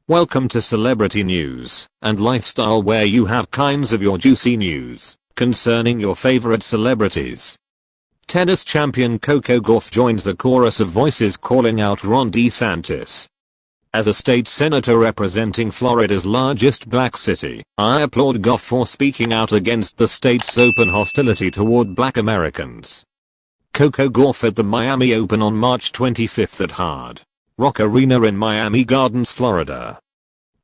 Welcome to Celebrity News and Lifestyle, where you have kinds of your juicy news concerning your favorite celebrities. Tennis champion Coco Gauff joins the chorus of voices calling out Ron DeSantis. As a state senator representing Florida's largest black city, I applaud Goff for speaking out against the state's open hostility toward black Americans. Coco Gauff at the Miami Open on March 25th at Hard Rock Arena in Miami Gardens, Florida.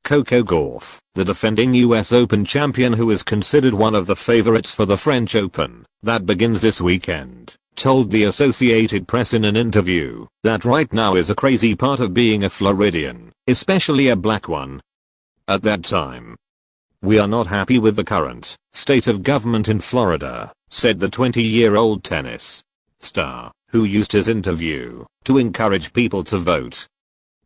Coco Gauff, the defending US Open champion who is considered one of the favorites for the French Open, that begins this weekend, told the Associated Press in an interview that right now is a crazy part of being a Floridian, especially a black one. At that time, "We are not happy with the current state of government in Florida," said the 20-year-old tennis star, who used his interview to encourage people to vote.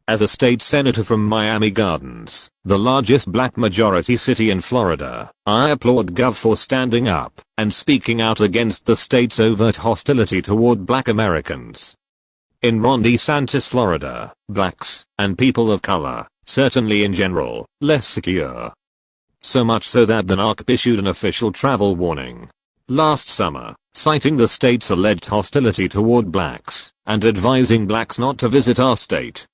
As a state senator from Miami Gardens, the largest black majority city in Florida, I applaud Goff for standing up and speaking out against the state's overt hostility toward black Americans. In Ron DeSantis, Florida, blacks and people of color, certainly in general, less secure. So much so that the NARC issued an official travel warning last summer, citing the state's alleged hostility toward blacks and advising blacks not to visit our state.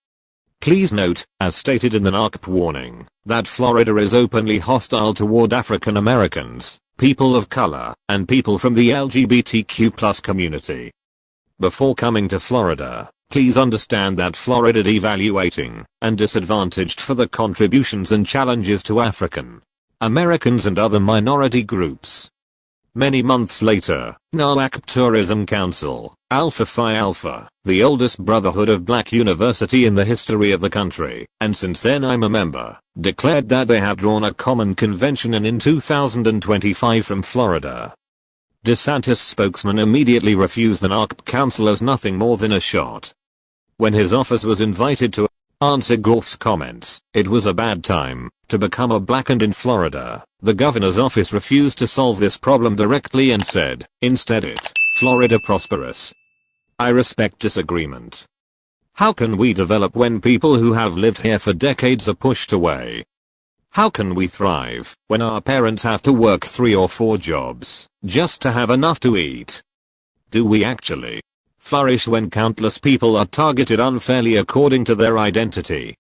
Please note, as stated in the NARC warning, that Florida is openly hostile toward African Americans, people of color, and people from the LGBTQ+ community. Before coming to Florida, please understand that Florida is devaluating and disadvantaged for the contributions and challenges to African Americans and other minority groups. Many months later, NAWAC Tourism Council, Alpha Phi Alpha, the oldest brotherhood of black university in the history of the country, and since then I'm a member, declared that they have drawn a common convention in 2025 from Florida. DeSantis' spokesman immediately refused the NARC council as nothing more than a shot. When his office was invited to answer Gauff's comments, "It was a bad time to become a black, and in Florida, the governor's office refused to solve this problem directly and said, instead Florida prosperous. I respect disagreement. How can we develop when people who have lived here for decades are pushed away? How can we thrive when our parents have to work 3 or 4 jobs just to have enough to eat? Do we actually flourish when countless people are targeted unfairly according to their identity?"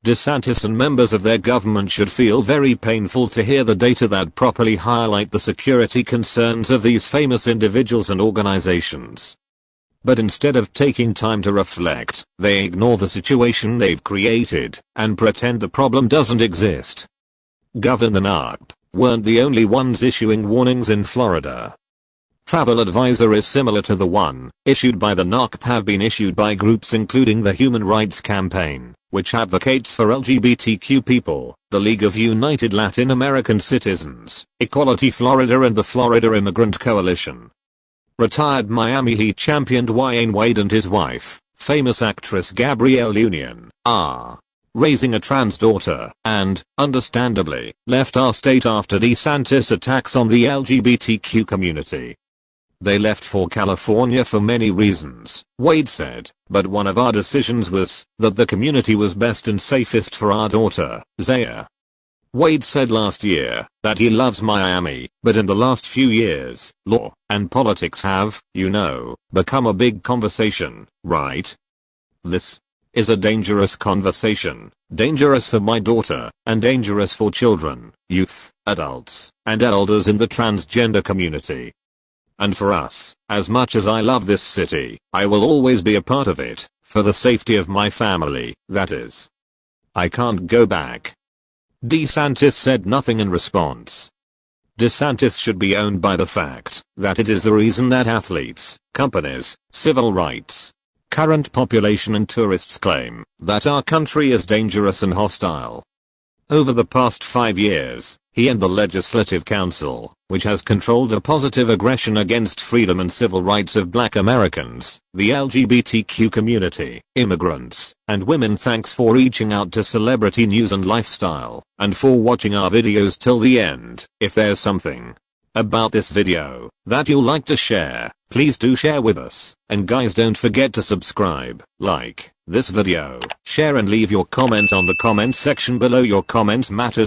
DeSantis and members of their government should feel very painful to hear the data that properly highlight the security concerns of these famous individuals and organizations. But instead of taking time to reflect, they ignore the situation they've created and pretend the problem doesn't exist. Governor NARC weren't the only ones issuing warnings in Florida. Travel advisor is similar to the one issued by the NARC have been issued by groups including the Human Rights Campaign, which advocates for LGBTQ people, the League of United Latin American Citizens, Equality Florida, and the Florida Immigrant Coalition. Retired Miami Heat champion Dwyane Wade and his wife, famous actress Gabrielle Union, are raising a trans daughter and, understandably, left our state after DeSantis attacks on the LGBTQ community. "They left for California for many reasons," Wade said, "but one of our decisions was that the community was best and safest for our daughter, Zaya." Wade said last year that he loves Miami, but in the last few years, law and politics have, become a big conversation, right? "This is a dangerous conversation, dangerous for my daughter, and dangerous for children, youth, adults, and elders in the transgender community. And for us, as much as I love this city, I will always be a part of it, for the safety of my family, that is. I can't go back." DeSantis said nothing in response. DeSantis should be owned by the fact that it is the reason that athletes, companies, civil rights, current population and tourists claim that our country is dangerous and hostile. Over the past 5 years, he and the Legislative Council, which has controlled a positive aggression against freedom and civil rights of black Americans, the LGBTQ community, immigrants, and women. Thanks for reaching out to Celebrity News and Lifestyle, and for watching our videos till the end. If there's something about this video that you'd like to share, please do share with us, and guys, don't forget to subscribe, like, this video, share and leave your comment on the comment section below. Your comment matters